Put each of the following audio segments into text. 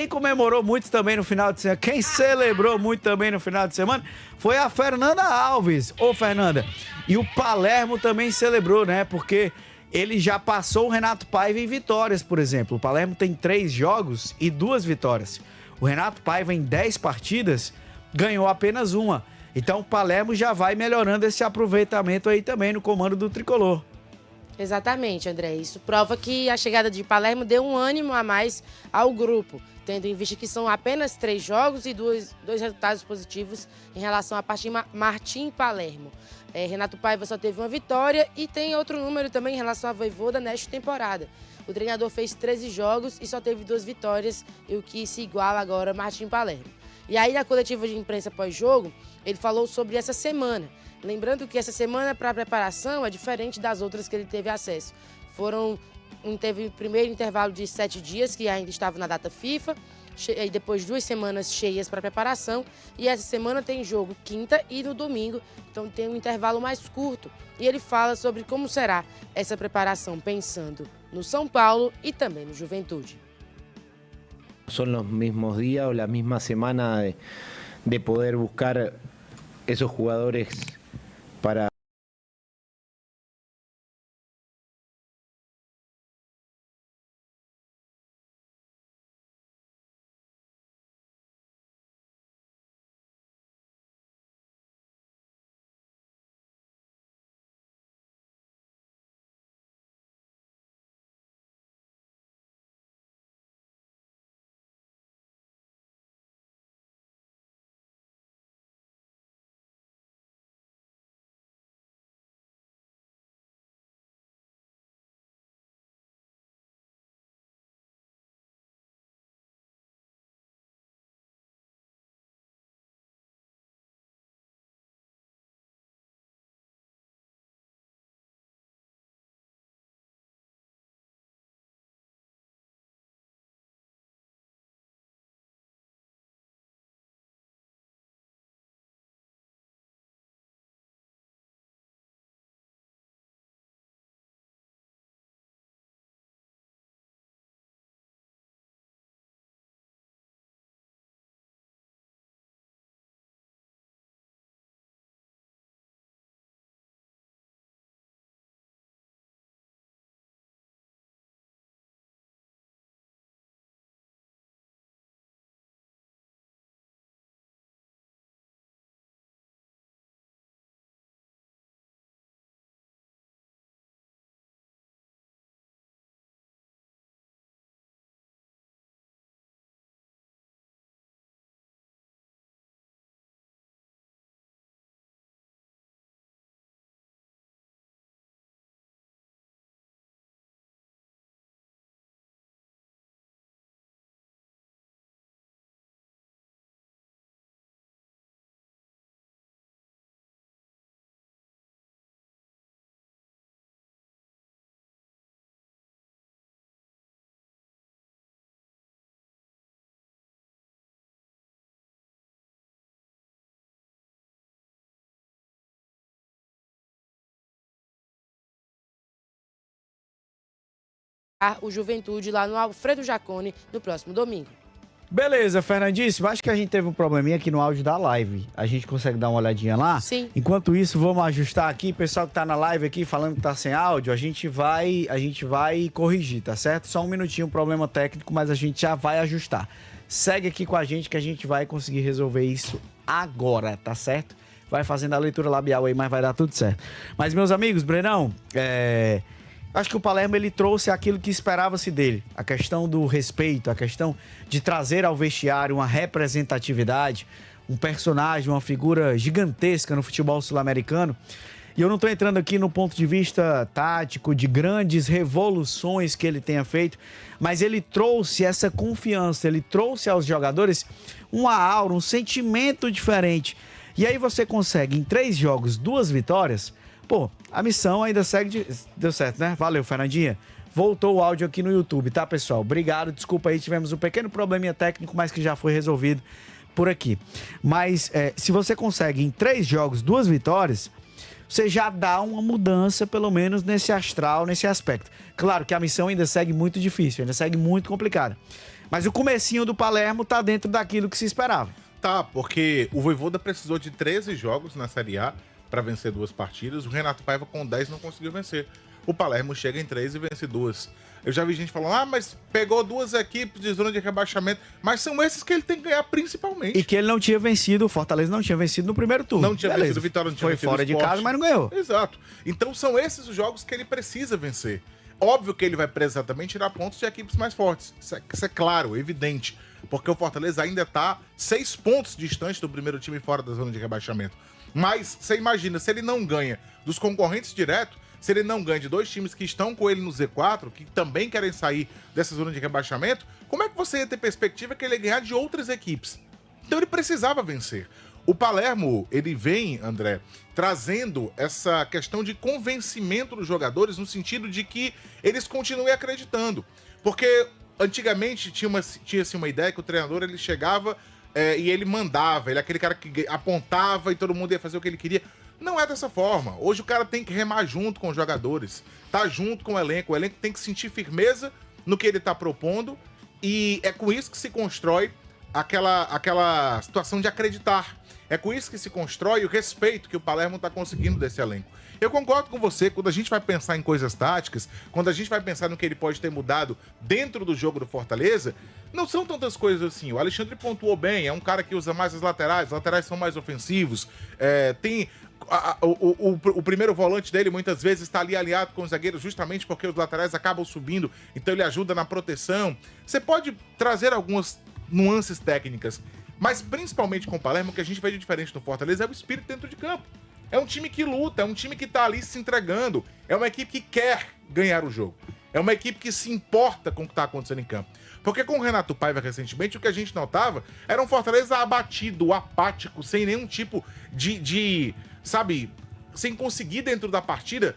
Quem comemorou muito também no final de semana, quem celebrou muito também no final de semana, foi a Fernanda Alves. Ô, Fernanda, e o Palermo também celebrou, né? Porque ele já passou o Renato Paiva em vitórias, por exemplo. O Palermo tem 3 jogos e 2 vitórias. O Renato Paiva, em 10 partidas, ganhou apenas uma. Então o Palermo já vai melhorando esse aproveitamento aí também no comando do Tricolor. Exatamente, André. Isso prova que a chegada de Palermo deu um ânimo a mais ao grupo, tendo em vista que são apenas 3 jogos e dois resultados positivos em relação a Martim e Palermo. Renato Paiva só teve uma vitória e tem outro número também em relação à Vojvoda nesta temporada. O treinador fez 13 jogos e só teve 2 vitórias, e o que se iguala agora a Martim e Palermo. E aí, na coletiva de imprensa pós-jogo, ele falou sobre essa semana. Lembrando que essa semana para a preparação é diferente das outras que ele teve acesso. Teve o primeiro intervalo de 7 dias, que ainda estava na data FIFA, e depois 2 semanas cheias para preparação. E essa semana tem jogo quinta e no domingo, então tem um intervalo mais curto. E ele fala sobre como será essa preparação, pensando no São Paulo e também no Juventude. Son los mismos días o la misma semana de poder buscar esos jugadores para o Juventude lá no Alfredo Jaconi no próximo domingo. Beleza, Fernandíssimo. Acho que a gente teve um probleminha aqui no áudio da live. A gente consegue dar uma olhadinha lá? Sim. Enquanto isso, vamos ajustar aqui. Pessoal que tá na live aqui falando que tá sem áudio, a gente vai corrigir, tá certo? Só um minutinho, problema técnico, mas a gente já vai ajustar. Segue aqui com a gente que a gente vai conseguir resolver isso agora, tá certo? Vai fazendo a leitura labial aí, mas vai dar tudo certo. Mas, meus amigos, Brenão, acho que o Palermo ele trouxe aquilo que esperava-se dele. A questão do respeito, a questão de trazer ao vestiário uma representatividade, um personagem, uma figura gigantesca no futebol sul-americano. E eu não estou entrando aqui no ponto de vista tático, de grandes revoluções que ele tenha feito, mas ele trouxe essa confiança, ele trouxe aos jogadores uma aura, um sentimento diferente. E aí você consegue, em 3 jogos, 2 vitórias. Pô, a missão ainda segue. Deu certo, né? Valeu, Fernandinha. Voltou o áudio aqui no YouTube, tá, pessoal? Obrigado, desculpa aí, tivemos um pequeno probleminha técnico, mas que já foi resolvido por aqui. Mas se você consegue, em 3 jogos, 2 vitórias, você já dá uma mudança, pelo menos nesse astral, nesse aspecto. Claro que a missão ainda segue muito difícil, ainda segue muito complicada. Mas o comecinho do Palermo tá dentro daquilo que se esperava. Tá, porque o Vojvoda precisou de 13 jogos na Série A para vencer 2 partidas. O Renato Paiva com 10 não conseguiu vencer. O Palermo chega em 3 e vence 2. Eu já vi gente falando, mas pegou 2 equipes de zona de rebaixamento. Mas são esses que ele tem que ganhar principalmente. E que ele não tinha vencido, o Fortaleza não tinha vencido no primeiro turno. Não tinha vencido, o Vitória não tinha vencido. Foi fora de casa, mas não ganhou. Exato. Então são esses os jogos que ele precisa vencer. Óbvio que ele vai precisar também tirar pontos de equipes mais fortes. Isso é claro, evidente. Porque o Fortaleza ainda tá 6 pontos distante do primeiro time fora da zona de rebaixamento. Mas você imagina, se ele não ganha dos concorrentes direto, se ele não ganha de 2 times que estão com ele no Z4, que também querem sair dessa zona de rebaixamento, como é que você ia ter perspectiva que ele ia ganhar de outras equipes? Então ele precisava vencer. O Palermo, ele vem, André, trazendo essa questão de convencimento dos jogadores no sentido de que eles continuem acreditando. Porque antigamente tinha-se uma ideia que o treinador ele chegava e ele mandava, ele é aquele cara que apontava e todo mundo ia fazer o que ele queria. Não é dessa forma. Hoje o cara tem que remar junto com os jogadores, tá junto com o elenco tem que sentir firmeza no que ele tá propondo e é com isso que se constrói aquela situação de acreditar. É com isso que se constrói o respeito que o Palermo tá conseguindo desse elenco. Eu concordo com você, quando a gente vai pensar em coisas táticas, quando a gente vai pensar no que ele pode ter mudado dentro do jogo do Fortaleza, não são tantas coisas assim. O Alexandre pontuou bem, é um cara que usa mais as laterais são mais ofensivos, o primeiro volante dele muitas vezes está ali aliado com os zagueiros justamente porque os laterais acabam subindo, então ele ajuda na proteção. Você pode trazer algumas nuances técnicas, mas principalmente com o Palermo, o que a gente vê de diferente no Fortaleza é o espírito dentro de campo. É um time que luta, é um time que tá ali se entregando, é uma equipe que quer ganhar o jogo, é uma equipe que se importa com o que tá acontecendo em campo. Porque com o Renato Paiva recentemente, o que a gente notava era um Fortaleza abatido, apático, sem nenhum tipo sabe, sem conseguir dentro da partida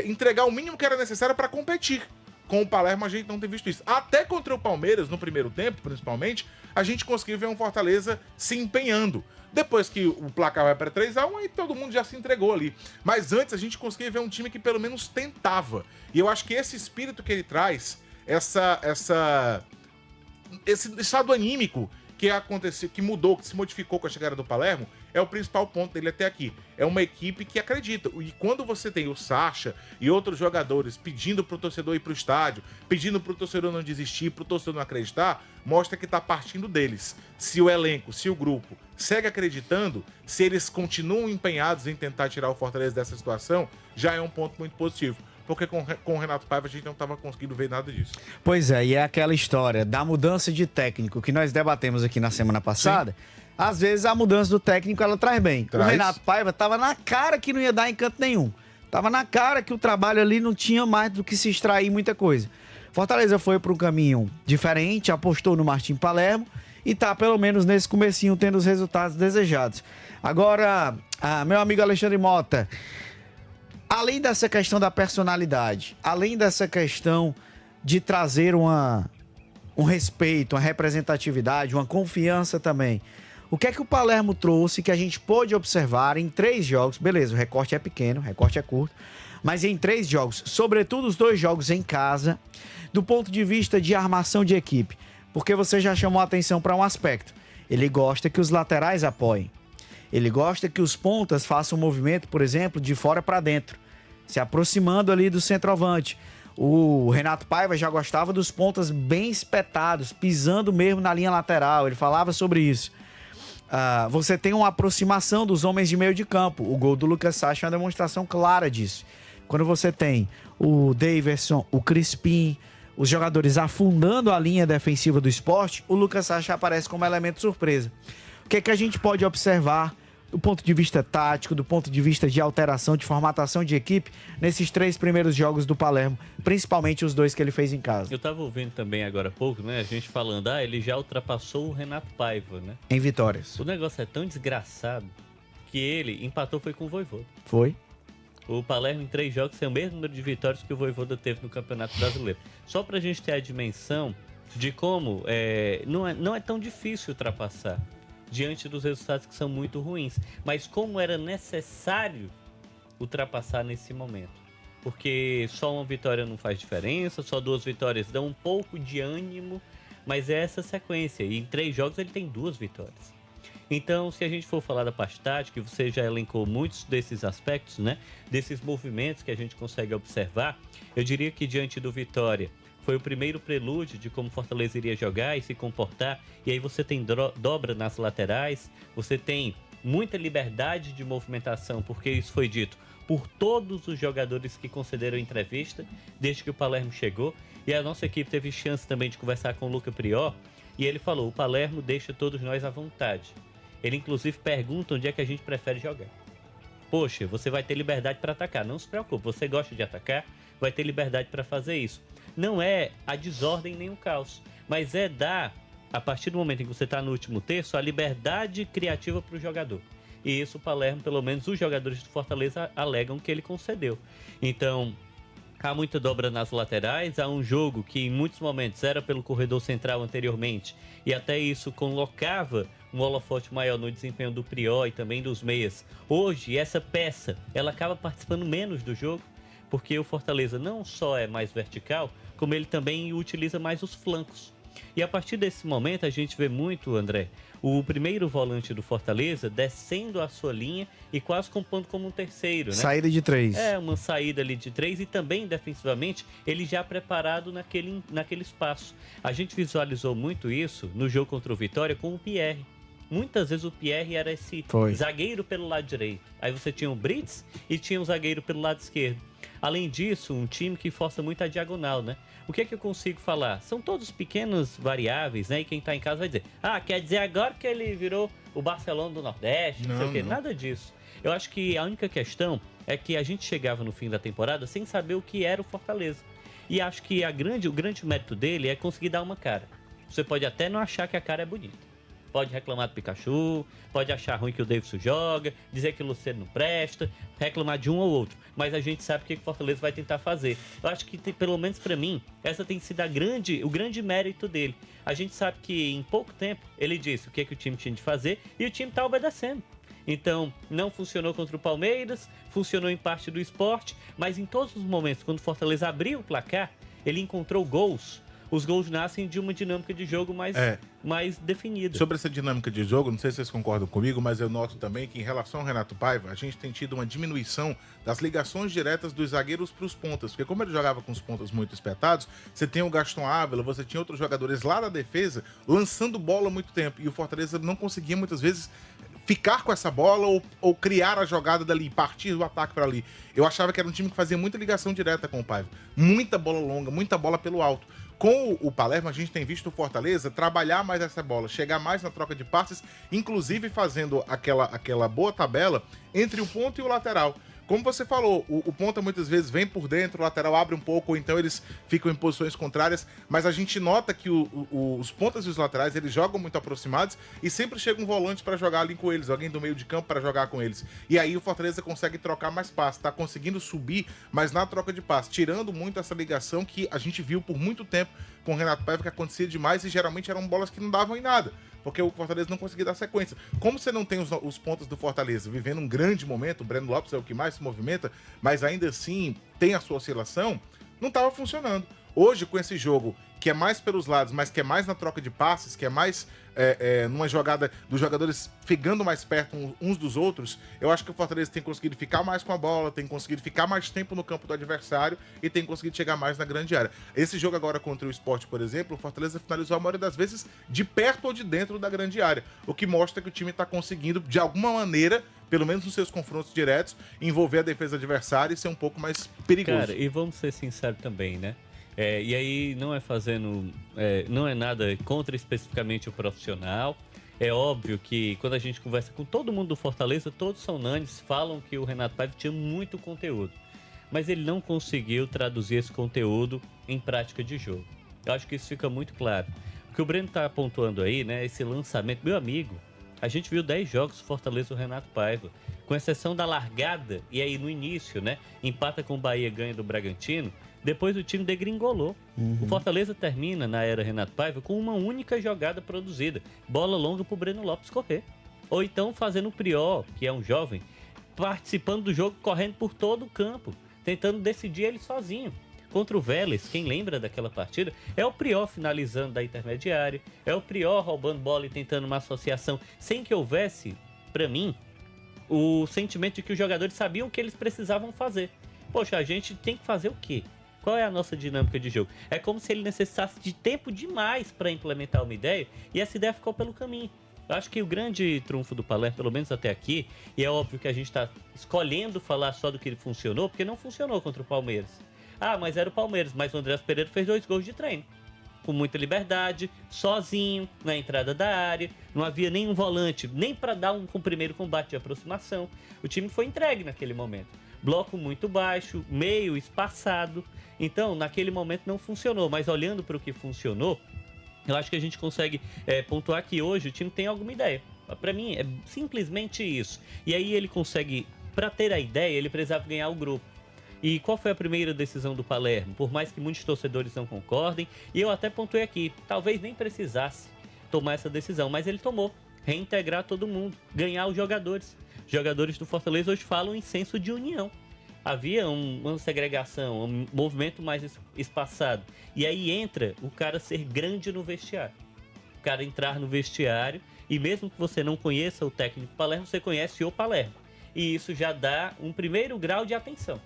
entregar o mínimo que era necessário para competir. Com o Palermo a gente não tem visto isso. Até contra o Palmeiras, no primeiro tempo, principalmente, a gente conseguiu ver um Fortaleza se empenhando. Depois que o placar vai para 3-1, aí todo mundo já se entregou ali. Mas antes a gente conseguia ver um time que pelo menos tentava. E eu acho que esse espírito que ele traz, esse estado anímico que aconteceu, que mudou, que se modificou com a chegada do Palermo, é o principal ponto dele até aqui. É uma equipe que acredita. E quando você tem o Sacha e outros jogadores pedindo pro torcedor ir pro estádio, pedindo pro torcedor não desistir, pro torcedor não acreditar, mostra que tá partindo deles. Se o elenco, se o grupo segue acreditando, se eles continuam empenhados em tentar tirar o Fortaleza dessa situação, já é um ponto muito positivo. Porque com o Renato Paiva a gente não estava conseguindo ver nada disso. Pois é, e é aquela história da mudança de técnico que nós debatemos aqui na semana passada. Sim. Às vezes a mudança do técnico ela traz bem. O Renato Paiva tava na cara que não ia dar em canto nenhum. Tava na cara que o trabalho ali não tinha mais do que se extrair muita coisa. Fortaleza foi para um caminho diferente, apostou no Martim Palermo e tá pelo menos nesse comecinho tendo os resultados desejados. Agora, meu amigo Alexandre Mota, além dessa questão da personalidade, além dessa questão de trazer um respeito, uma representatividade, uma confiança também, o que é que o Palermo trouxe que a gente pôde observar em 3 jogos? Beleza, o recorte é pequeno, o recorte é curto, mas em 3 jogos, sobretudo os 2 jogos em casa, do ponto de vista de armação de equipe, porque você já chamou a atenção para um aspecto. Ele gosta que os laterais apoiem. Ele gosta que os pontas façam um movimento, por exemplo, de fora para dentro, se aproximando ali do centroavante. O Renato Paiva já gostava dos pontas bem espetados, pisando mesmo na linha lateral. Ele falava sobre isso. Você tem uma aproximação dos homens de meio de campo. O gol do Lucas Sacha é uma demonstração clara disso. Quando você tem o Daverson, o Crispim, os jogadores afundando a linha defensiva do Sport, o Lucas Sacha aparece como elemento surpresa. O que é que a gente pode observar do ponto de vista tático, do ponto de vista de alteração, de formatação de equipe, nesses 3 primeiros jogos do Palermo, principalmente os 2 que ele fez em casa? Eu tava ouvindo também agora há pouco, né, a gente falando, ele já ultrapassou o Renato Paiva, né? Em vitórias. O negócio é tão desgraçado que ele empatou foi com o Vojvoda. Foi. O Palermo em 3 jogos tem o mesmo número de vitórias que o Vojvoda teve no Campeonato Brasileiro. Só pra gente ter a dimensão de como não é tão difícil ultrapassar diante dos resultados que são muito ruins. Mas como era necessário ultrapassar nesse momento. Porque só uma vitória não faz diferença, só 2 vitórias dão um pouco de ânimo mas é essa sequência. E em 3 jogos ele tem 2 vitórias. Então, se a gente for falar da parte tática, que você já elencou muitos desses aspectos, né? Desses movimentos que a gente consegue observar, eu diria que diante do Vitória foi o primeiro prelúdio de como Fortaleza iria jogar e se comportar. E aí você tem dobra nas laterais, você tem muita liberdade de movimentação, porque isso foi dito por todos os jogadores que concederam entrevista desde que o Palermo chegou. E a nossa equipe teve chance também de conversar com o Luca Prior, e ele falou: o Palermo deixa todos nós à vontade. Ele inclusive pergunta onde é que a gente prefere jogar. Poxa, você vai ter liberdade para atacar, não se preocupe, você gosta de atacar, vai ter liberdade para fazer isso. Não é a desordem nem o caos, mas é dar, a partir do momento em que você está no último terço, a liberdade criativa para o jogador. E isso o Palermo, pelo menos os jogadores do Fortaleza, alegam que ele concedeu. Então, há muita dobra nas laterais, há um jogo que em muitos momentos era pelo corredor central anteriormente, e até isso colocava um holofote maior no desempenho do Prior e também dos meias. Hoje, essa peça, ela acaba participando menos do jogo, porque o Fortaleza não só é mais vertical, como ele também utiliza mais os flancos. E a partir desse momento a gente vê muito, André, o primeiro volante do Fortaleza descendo a sua linha e quase compondo como um terceiro, né? Saída de 3. É, uma saída ali de 3 e também defensivamente ele já preparado naquele espaço. A gente visualizou muito isso no jogo contra o Vitória com o Pierre. Muitas vezes o Pierre era esse zagueiro pelo lado direito. Aí você tinha o Brits e tinha o zagueiro pelo lado esquerdo. Além disso, um time que força muito a diagonal, né? O que é que eu consigo falar? São todos pequenas variáveis, né? E quem tá em casa vai dizer: ah, quer dizer agora que ele virou o Barcelona do Nordeste, não sei o quê. Nada disso. Eu acho que a única questão é que a gente chegava no fim da temporada sem saber o que era o Fortaleza. E acho que o grande mérito dele é conseguir dar uma cara. Você pode até não achar que a cara é bonita. Pode reclamar do Pikachu, pode achar ruim que o Davidson joga, dizer que o Luciano não presta, reclamar de um ou outro. Mas a gente sabe o que o Fortaleza vai tentar fazer. Eu acho que, pelo menos para mim, essa tem sido o grande mérito dele. A gente sabe que em pouco tempo ele disse o que o time tinha de fazer e o time está obedecendo. Então, não funcionou contra o Palmeiras, funcionou em parte do Sport, mas em todos os momentos, quando o Fortaleza abriu o placar, ele encontrou gols. Os gols nascem de uma dinâmica de jogo mais definida. Sobre essa dinâmica de jogo, não sei se vocês concordam comigo, mas eu noto também que em relação ao Renato Paiva, a gente tem tido uma diminuição das ligações diretas dos zagueiros para os pontas. Porque como ele jogava com os pontas muito espetados, você tem o Gaston Ávila, você tinha outros jogadores lá da defesa lançando bola há muito tempo. E o Fortaleza não conseguia muitas vezes ficar com essa bola ou criar a jogada dali, partir do ataque para ali. Eu achava que era um time que fazia muita ligação direta com o Paiva. Muita bola longa, muita bola pelo alto. Com o Palermo, a gente tem visto o Fortaleza trabalhar mais essa bola, chegar mais na troca de passes, inclusive fazendo aquela boa tabela entre o ponto e o lateral. Como você falou, o ponta muitas vezes vem por dentro, o lateral abre um pouco, ou então eles ficam em posições contrárias, mas a gente nota que os pontas e os laterais, eles jogam muito aproximados e sempre chega um volante para jogar ali com eles, alguém do meio de campo para jogar com eles. E aí o Fortaleza consegue trocar mais passes, tá conseguindo subir, mas na troca de passes, tirando muito essa ligação que a gente viu por muito tempo com o Renato Paiva, que acontecia demais e geralmente eram bolas que não davam em nada, porque o Fortaleza não conseguia dar sequência. Como você não tem os pontas do Fortaleza vivendo um grande momento, o Breno Lopes é o que mais se movimenta, mas ainda assim tem a sua oscilação, não estava funcionando. Hoje, com esse jogo, que é mais pelos lados, mas que é mais na troca de passes, que é mais numa jogada dos jogadores ficando mais perto uns dos outros, eu acho que o Fortaleza tem conseguido ficar mais com a bola, tem conseguido ficar mais tempo no campo do adversário e tem conseguido chegar mais na grande área. Esse jogo agora contra o Sport, por exemplo, o Fortaleza finalizou a maioria das vezes de perto ou de dentro da grande área, o que mostra que o time está conseguindo, de alguma maneira, pelo menos nos seus confrontos diretos, envolver a defesa adversária e ser um pouco mais perigoso. Cara, e vamos ser sinceros também, né? E aí não é nada contra especificamente o profissional. É óbvio que quando a gente conversa com todo mundo do Fortaleza, todos são unânimes, falam que o Renato Paiva tinha muito conteúdo. Mas ele não conseguiu traduzir esse conteúdo em prática de jogo. Eu acho que isso fica muito claro. O que o Breno está pontuando aí, né? Esse lançamento, meu amigo, a gente viu 10 jogos do Fortaleza o Renato Paiva, com exceção da largada, e aí no início, né? Empata com o Bahia, ganha do Bragantino. Depois o time degringolou. O Fortaleza termina, na era Renato Paiva, com uma única jogada produzida. Bola longa pro Breno Lopes correr. Ou então fazendo o Prior, que é um jovem, participando do jogo, correndo por todo o campo, tentando decidir ele sozinho. Contra o Vélez, quem lembra daquela partida, é o Prior finalizando da intermediária, é o Prior roubando bola e tentando uma associação, sem que houvesse, para mim, o sentimento de que os jogadores sabiam o que eles precisavam fazer. Poxa, a gente tem que fazer o quê? Qual é a nossa dinâmica de jogo? É como se ele necessitasse de tempo demais para implementar uma ideia e essa ideia ficou pelo caminho. Eu acho que o grande trunfo do Palermo, pelo menos até aqui, e é óbvio que a gente está escolhendo falar só do que ele funcionou, porque não funcionou contra o Palmeiras. Ah, mas era o Palmeiras, mas o Andrés Pereira fez 2 gols de treino. Com muita liberdade, sozinho, na entrada da área, não havia nenhum volante, nem para dar um primeiro combate de aproximação. O time foi entregue naquele momento. Bloco muito baixo, meio espaçado. Então, naquele momento não funcionou, mas olhando para o que funcionou, eu acho que a gente consegue pontuar que hoje o time tem alguma ideia. Para mim, é simplesmente isso. E aí ele consegue, para ter a ideia, ele precisava ganhar o grupo. E qual foi a primeira decisão do Palermo? Por mais que muitos torcedores não concordem, e eu até pontuei aqui, talvez nem precisasse tomar essa decisão, mas ele tomou. Reintegrar todo mundo, ganhar os jogadores. Os jogadores do Fortaleza hoje falam em senso de união. Havia uma segregação, um movimento mais espaçado. E aí entra o cara ser grande no vestiário. O cara entrar no vestiário e mesmo que você não conheça o técnico Palermo, você conhece o Palermo. E isso já dá um primeiro grau de atenção.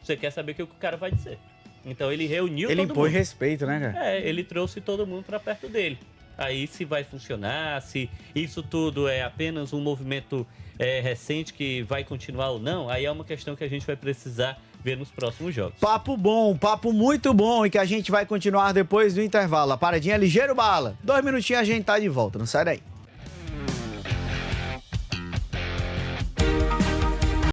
Você quer saber o que o cara vai dizer. Então ele reuniu todo mundo. Ele impõe respeito, né, cara? Ele trouxe todo mundo para perto dele. Aí se vai funcionar, se isso tudo é apenas um movimento recente que vai continuar ou não, aí é uma questão que a gente vai precisar ver nos próximos jogos. Papo bom, papo muito bom e que a gente vai continuar depois do intervalo. A paradinha é ligeiro bala. 2 minutinhos a gente tá de volta, não sai daí.